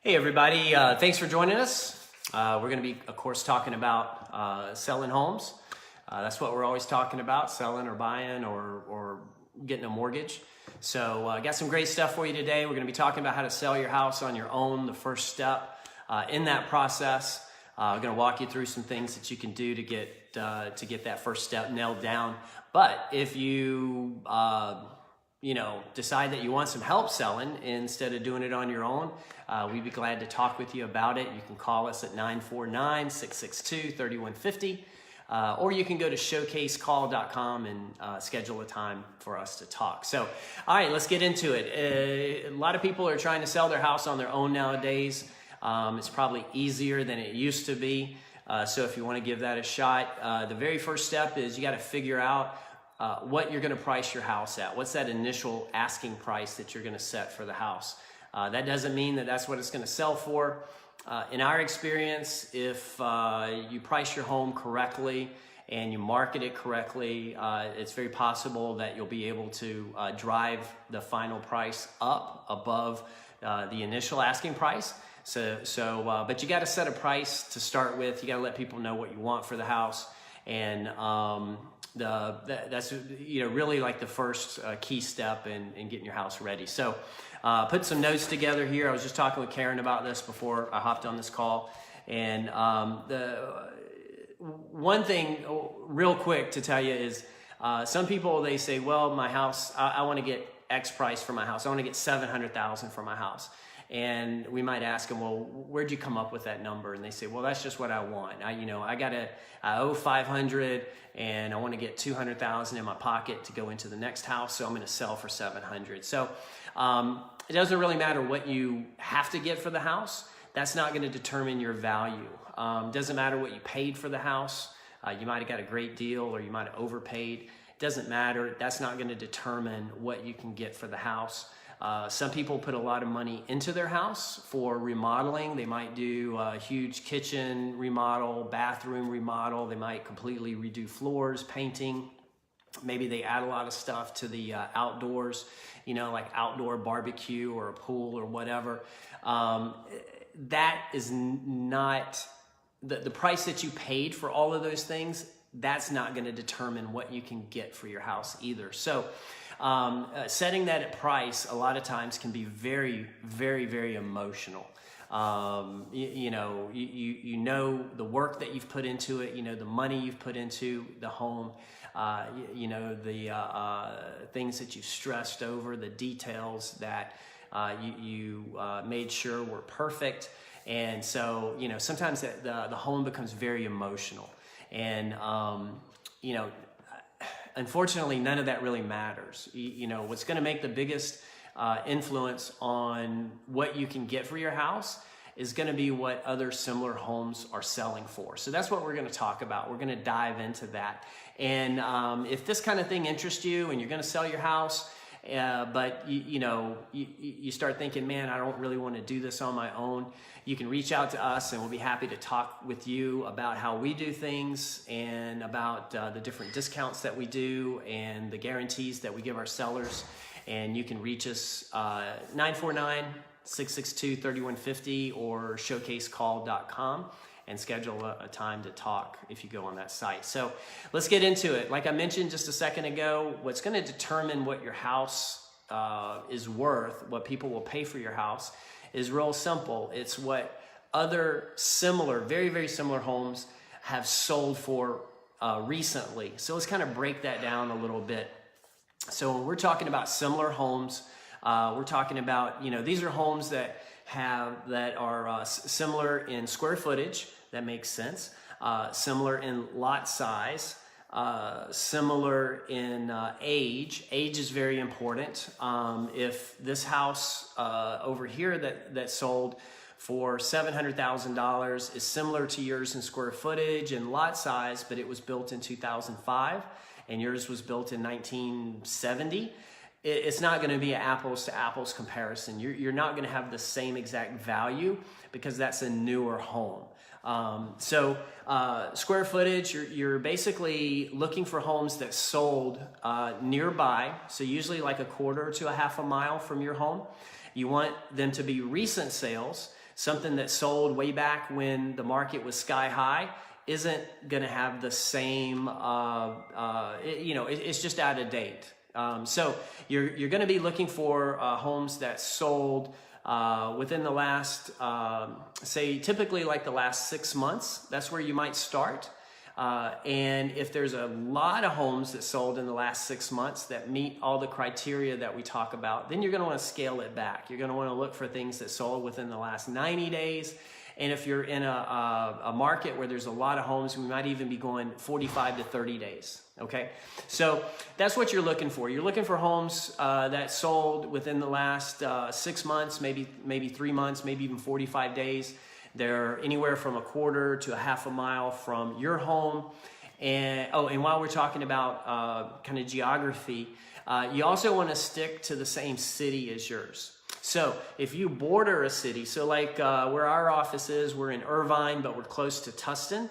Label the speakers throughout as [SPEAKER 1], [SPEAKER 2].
[SPEAKER 1] Hey everybody, thanks for joining us. We're going to be, of course, talking about selling homes. That's what we're always talking about, selling or buying or getting a mortgage. So I got some great stuff for you today. We're going to be talking about how to sell your house on your own, the first step in that process. I'm going to walk you through some things that you can do to get that first step nailed down. But if you decide that you want some help selling instead of doing it on your own, we'd be glad to talk with you about it. You can call us at 949-662-3150, or you can go to showcasecall.com and schedule a time for us to talk. So, all right, let's get into it. A lot of people are trying to sell their house on their own nowadays. It's probably easier than it used to be. So if you want to give that a shot, the very first step is you got to figure out what you're going to price your house at. What's that initial asking price that you're going to set for the house? That doesn't mean that that's what it's going to sell for. In our experience, if you price your home correctly and you market it correctly, it's very possible that you'll be able to drive the final price up above the initial asking price. But you got to set a price to start with. You got to let people know what you want for the house, and that's really like the first key step in getting your house ready. So put some notes together here. I was just talking with Karen about this before I hopped on this call, and the one thing real quick to tell you is some people, they say, well, my house, I want to get X price for my house. I want to get $700,000 for my house. And we might ask them, well, where'd you come up with that number? And they say, well, that's just what I want. I owe $500 and I want to get $200,000 in my pocket to go into the next house. So I'm going to sell for $700. So it doesn't really matter what you have to get for the house. That's not going to determine your value. Doesn't matter what you paid for the house. You might have got a great deal or you might have overpaid. It doesn't matter. That's not going to determine what you can get for the house. Some people put a lot of money into their house for remodeling. They might do a huge kitchen remodel, bathroom remodel. They might completely redo floors, painting. Maybe they add a lot of stuff to the outdoors, like outdoor barbecue or a pool or whatever. That is not the price that you paid for all of those things. That's not going to determine what you can get for your house either. So setting that at price a lot of times can be very, very, very emotional. You know the work that you've put into it, the money you've put into the home, the things that you've stressed over, the details that you made sure were perfect. And so, sometimes the home becomes very emotional. And, unfortunately, none of that really matters. What's going to make the biggest influence on what you can get for your house is going to be what other similar homes are selling for. So that's what we're going to talk about. We're going to dive into that. And if this kind of thing interests you and you're going to sell your house, but you start thinking, man, I don't really want to do this on my own, you can reach out to us and we'll be happy to talk with you about how we do things and about the different discounts that we do and the guarantees that we give our sellers. And you can reach us 949-662-3150 or showcasecall.com and schedule a time to talk if you go on that site. So let's get into it. Like I mentioned just a second ago, what's going to determine what your house is worth, what people will pay for your house, is real simple. It's what other similar, very, very similar homes have sold for recently. So let's kind of break that down a little bit. So when we're talking about similar homes, we're talking about, these are homes that are similar in square footage. That makes sense. Similar in lot size, similar in age. Age is very important. If this house over here that sold for $700,000 is similar to yours in square footage and lot size, but it was built in 2005 and yours was built in 1970, it's not going to be an apples to apples comparison. You're not going to have the same exact value because that's a newer home. Square footage, you're basically looking for homes that sold nearby, so usually like a quarter to a half a mile from your home. You want them to be recent sales, Something that sold way back when the market was sky high isn't going to have the same, it's just out of date. So you're going to be looking for homes that sold within the last, say, typically like the last 6 months. That's where you might start. And if there's a lot of homes that sold in the last 6 months that meet all the criteria that we talk about, then you're going to want to scale it back. You're going to want to look for things that sold within the last 90 days. And if you're in a market where there's a lot of homes, we might even be going 45 to 30 days. Okay, so that's what you're looking for. You're looking for homes that sold within the last 6 months, maybe 3 months, maybe even 45 days. They're anywhere from a quarter to a half a mile from your home. And while we're talking about kind of geography, you also want to stick to the same city as yours. So if you border a city, so like where our office is, we're in Irvine, but we're close to Tustin.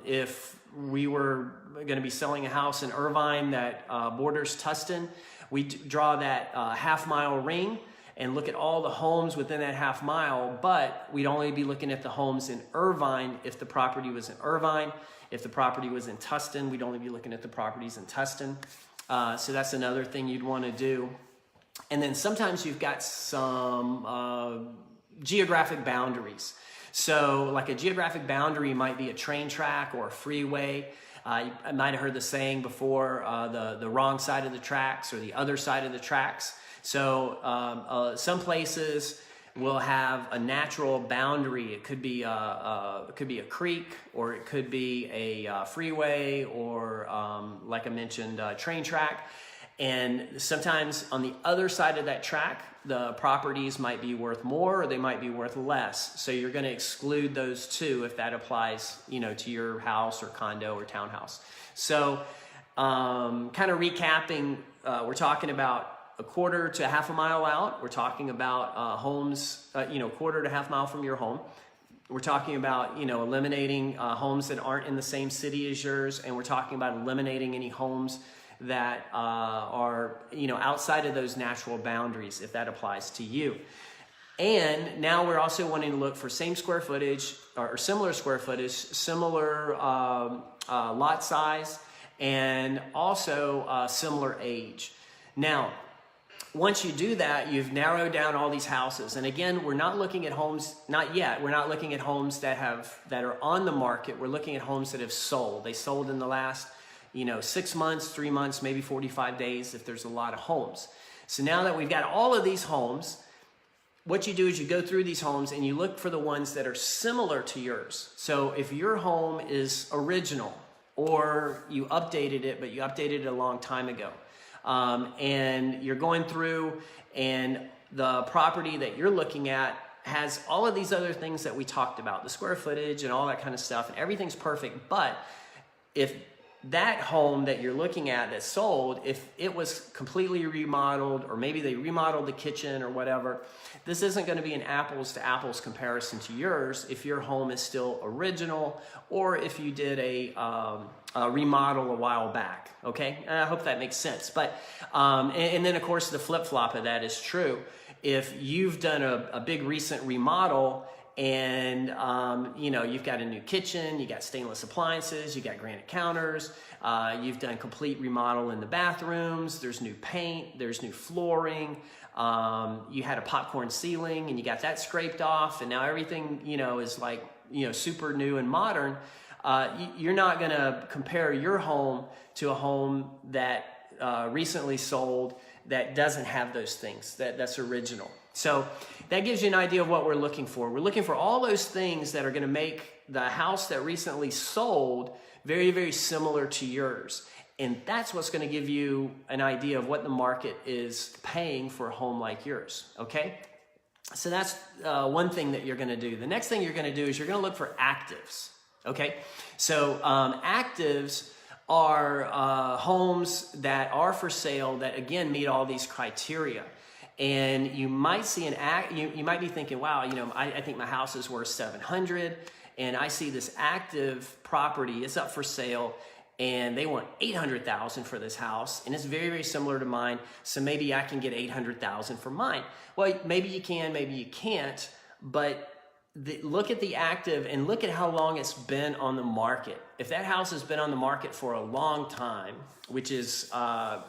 [SPEAKER 1] If we were going to be selling a house in Irvine that borders Tustin, we draw that half-mile ring and look at all the homes within that half mile, but we'd only be looking at the homes in Irvine if the property was in Irvine. If the property was in Tustin, we'd only be looking at the properties in Tustin. So that's another thing you'd want to do. And then sometimes you've got some geographic boundaries. So like a geographic boundary might be a train track or a freeway. I might have heard the saying before, the wrong side of the tracks or the other side of the tracks. So some places will have a natural boundary. It could be a creek, or it could be a freeway, or like I mentioned, a train track. And sometimes on the other side of that track, the properties might be worth more or they might be worth less. So you're going to exclude those two if that applies, to your house or condo or townhouse. So kind of recapping, we're talking about a quarter to half a mile out. We're talking about homes, quarter to half mile from your home. We're talking about, eliminating homes that aren't in the same city as yours. And we're talking about eliminating any homes that are, outside of those natural boundaries, if that applies to you. And now we're also wanting to look for same square footage or similar square footage, similar lot size, and also similar age. Now, once you do that, you've narrowed down all these houses. And again, we're not looking at homes, not yet, we're not looking at homes that are on the market. We're looking at homes that have sold. They sold in the last 6 months, 3 months, maybe 45 days if there's a lot of homes. So now that we've got all of these homes, what you do is you go through these homes and you look for the ones that are similar to yours. So if your home is original, or you updated it, but you updated it a long time ago, and you're going through and the property that you're looking at has all of these other things that we talked about, the square footage and all that kind of stuff, and everything's perfect, but if that home that you're looking at that sold, if it was completely remodeled, or maybe they remodeled the kitchen or whatever, this isn't going to be an apples to apples comparison to yours if your home is still original, or if you did a remodel a while back. Okay, I hope that makes sense. But and then of course the flip-flop of that is true. If you've done a big recent remodel, and you've got a new kitchen, you got stainless appliances, you got granite counters, you've done complete remodel in the bathrooms, there's new paint, there's new flooring, you had a popcorn ceiling and you got that scraped off, and now everything is like super new and modern. You're not going to compare your home to a home that recently sold that doesn't have those things, that's original. So that gives you an idea of what we're looking for. We're looking for all those things that are going to make the house that recently sold very, very similar to yours. And that's what's going to give you an idea of what the market is paying for a home like yours, okay? So that's one thing that you're going to do. The next thing you're going to do is you're going to look for actives, okay? So actives are homes that are for sale that, again, meet all these criteria. And you might see you might be thinking, wow, I think my house is worth $700, and I see this active property is up for sale, and they want $800,000 for this house, and it's very, very similar to mine, so maybe I can get $800,000 for mine. Well, maybe you can, maybe you can't. but look at the active and look at how long it's been on the market. If that house has been on the market for a long time, which is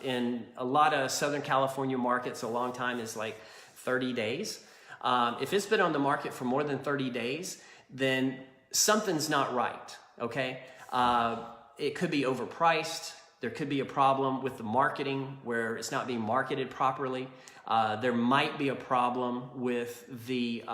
[SPEAKER 1] in a lot of Southern California markets, a long time is like 30 days. If it's been on the market for more than 30 days, then something's not right, okay? It could be overpriced. There could be a problem with the marketing where it's not being marketed properly. There might be a problem with the,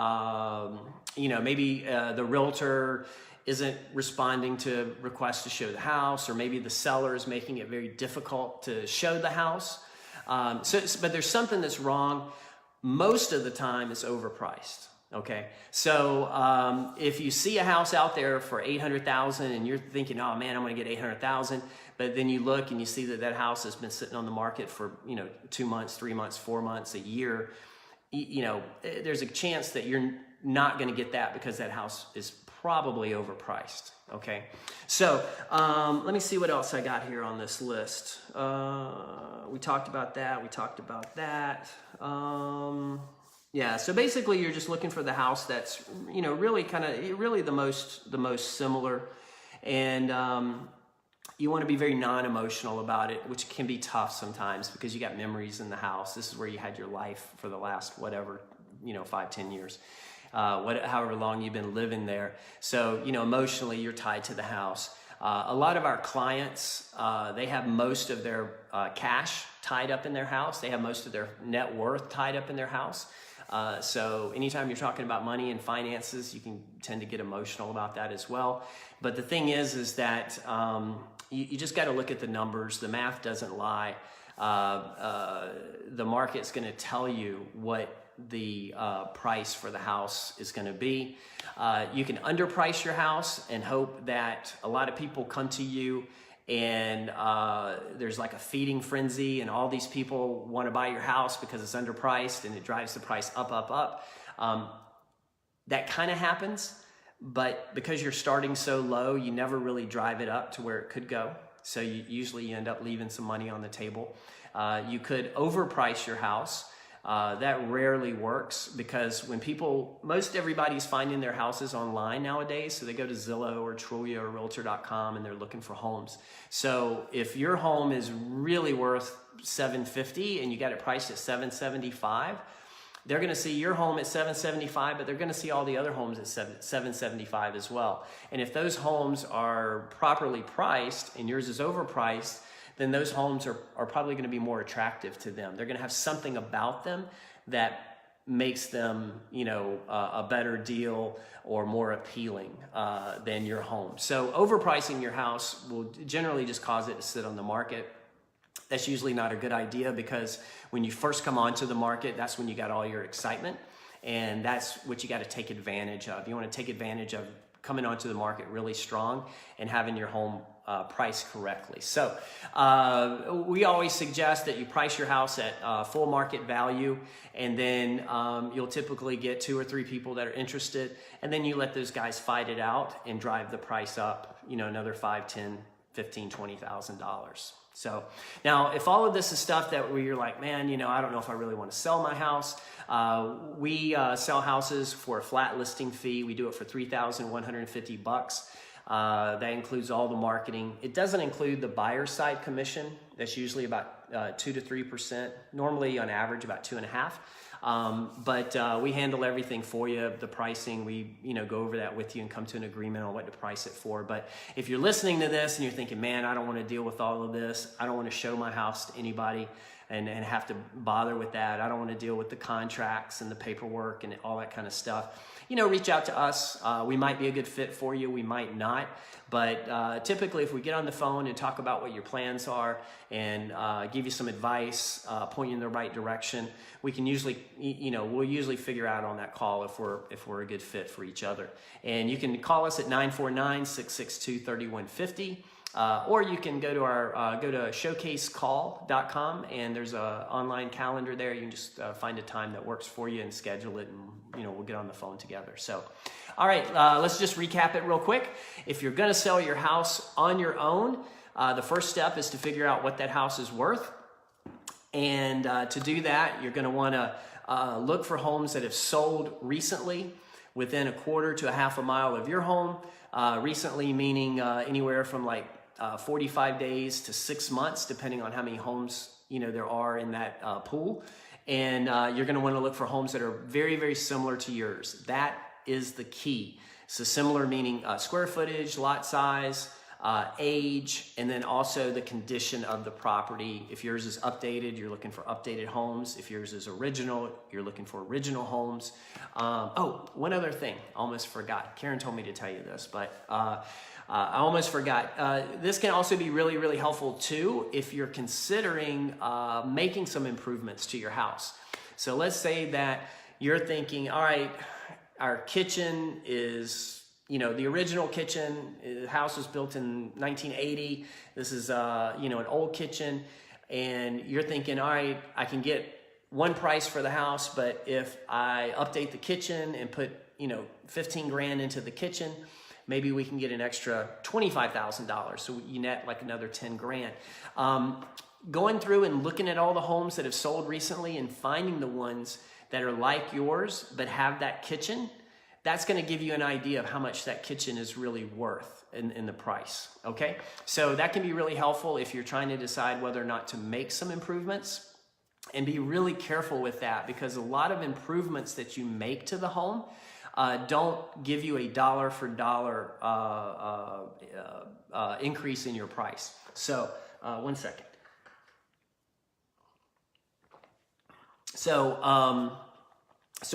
[SPEAKER 1] maybe the realtor isn't responding to requests to show the house, or maybe the seller is making it very difficult to show the house. But there's something that's wrong. Most of the time it's overpriced. Okay, so if you see a house out there for $800,000 and you're thinking, oh man, I'm going to get $800,000, but then you look and you see that that house has been sitting on the market for 2 months, 3 months, 4 months, a year, there's a chance that you're not going to get that because that house is probably overpriced. Okay, so let me see what else I got here on this list. We talked about that. Yeah, so basically you're just looking for the house that's, really the most similar, and you want to be very non-emotional about it, which can be tough sometimes because you got memories in the house. This is where you had your life for the last 5-10 years, however long you've been living there. So, emotionally you're tied to the house. A lot of our clients, they have most of their cash tied up in their house. They have most of their net worth tied up in their house. So anytime you're talking about money and finances, you can tend to get emotional about that as well. But the thing is that you just got to look at the numbers. The math doesn't lie. The market's going to tell you what the price for the house is going to be. You can underprice your house and hope that a lot of people come to you and there's like a feeding frenzy and all these people want to buy your house because it's underpriced and it drives the price up. That kind of happens, but because you're starting so low, you never really drive it up to where it could go. So you end up leaving some money on the table. You could overprice your house. That rarely works because most everybody's finding their houses online nowadays. So they go to Zillow or Trulia or Realtor.com and they're looking for homes. So if your home is really worth $750 and you got it priced at $775, they're going to see your home at $775, but they're going to see all the other homes at $775 as well. And if those homes are properly priced and yours is overpriced, then those homes are probably going to be more attractive to them. They're going to have something about them that makes them, a better deal or more appealing than your home. So overpricing your house will generally just cause it to sit on the market. That's usually not a good idea because when you first come onto the market, that's when you got all your excitement, and that's what you got to take advantage of. You want to take advantage of coming onto the market really strong and having your home priced correctly. So we always suggest that you price your house at full market value, and then you'll typically get 2 or 3 people that are interested, and then you let those guys fight it out and drive the price up, another $5,000, $10,000, $15,000, $20,000. So now if all of this is stuff that where you're like, man, I don't know if I really want to sell my house. We sell houses for a flat listing fee. We do it for $3,150. That includes all the marketing. It doesn't include the buyer side commission. That's usually about 2 to 3%. Normally on average about 2.5%. But we handle everything for you. The pricing, we go over that with you and come to an agreement on what to price it for. But if you're listening to this and you're thinking, man, I don't want to deal with all of this. I don't want to show my house to anybody and have to bother with that. I don't want to deal with the contracts and the paperwork and all that kind of stuff. Reach out to us. We might be a good fit for you. We might not. But typically, if we get on the phone and talk about what your plans are and give you some advice, point you in the right direction, we can usually, we'll usually figure out on that call if we're a good fit for each other. And you can call us at 949-662-3150. Or you can go to showcasecall.com, and there's an online calendar there. You can just find a time that works for you and schedule it, and we'll get on the phone together. So, all right, let's just recap it real quick. If you're going to sell your house on your own, the first step is to figure out what that house is worth. And to do that, you're going to want to look for homes that have sold recently. within a quarter to a half a mile of your home. Recently, meaning anywhere from like 45 days to 6 months, depending on how many homes there are in that pool. And you're going to want to look for homes that are very, very similar to yours. That is the key. So similar meaning square footage, lot size, age, and then also the condition of the property. If yours is updated, you're looking for updated homes. If yours is original, you're looking for original homes. Oh, one other thing, almost forgot. Karen told me to tell you this, but I almost forgot. This can also be really, really helpful too if you're considering making some improvements to your house. So let's say that you're thinking, all right, our kitchen is, the original kitchen. The house was built in 1980. This is, an old kitchen. And you're thinking, all right, I can get one price for the house, but if I update the kitchen and put, 15 grand into the kitchen, maybe we can get an extra $25,000. So you net like another 10 grand. Going through and looking at all the homes that have sold recently and finding the ones that are like yours but have that kitchen, that's going to give you an idea of how much that kitchen is really worth in the price, okay? So that can be really helpful if you're trying to decide whether or not to make some improvements. And be really careful with that, because a lot of improvements that you make to the home don't give you a dollar for dollar increase in your price. So one second. So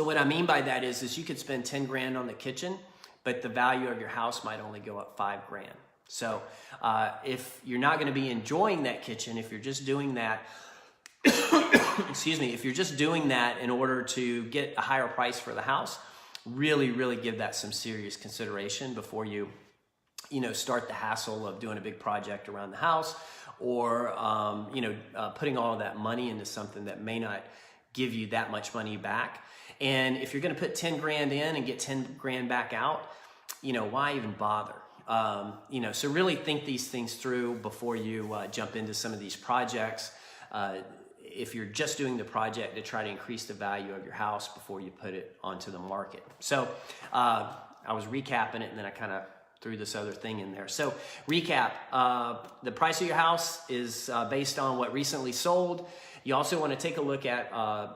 [SPEAKER 1] what I mean by that is you could spend 10 grand on the kitchen, but the value of your house might only go up 5 grand. So if you're not going to be enjoying that kitchen, if you're just doing that, excuse me, if you're just doing that in order to get a higher price for the house, really, really give that some serious consideration before you start the hassle of doing a big project around the house, or putting all of that money into something that may not give you that much money back. And if you're going to put 10 grand in and get 10 grand back out, why even bother? So really think these things through before you jump into some of these projects. If you're just doing the project to try to increase the value of your house before you put it onto the market. So I was recapping it, and then I kind of threw this other thing in there. So recap, the price of your house is based on what recently sold. You also want to take a look at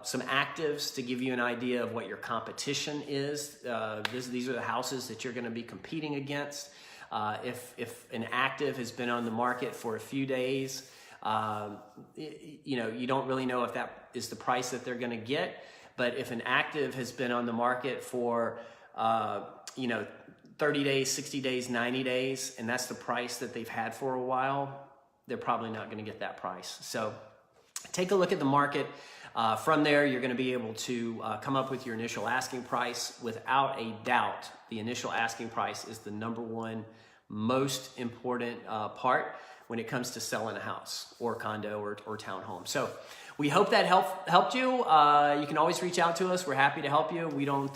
[SPEAKER 1] some actives to give you an idea of what your competition is. These are the houses that you're going to be competing against. If an active has been on the market for a few days, you don't really know if that is the price that they're going to get. But if an active has been on the market for 30 days, 60 days, 90 days, and that's the price that they've had for a while, they're probably not going to get that price. So take a look at the market. From there, you're going to be able to come up with your initial asking price. Without a doubt, the initial asking price is the number one most important part when it comes to selling a house or condo or townhome. So we hope that helped you. You can always reach out to us. We're happy to help you. We don't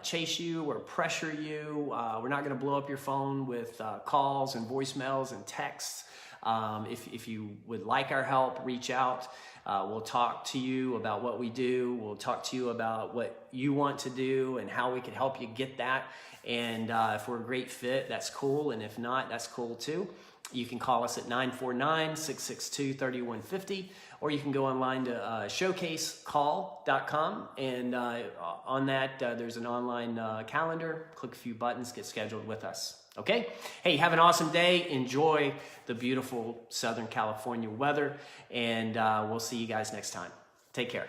[SPEAKER 1] chase you or pressure you. We're not going to blow up your phone with calls and voicemails and texts. If you would like our help, reach out. We'll talk to you about what we do. We'll talk to you about what you want to do and how we can help you get that. And if we're a great fit, that's cool. And if not, that's cool too. You can call us at 949-662-3150, or you can go online to showcasecall.com. And on that, there's an online calendar. Click a few buttons, get scheduled with us. Okay? Hey, have an awesome day. Enjoy the beautiful Southern California weather, and we'll see you guys next time. Take care.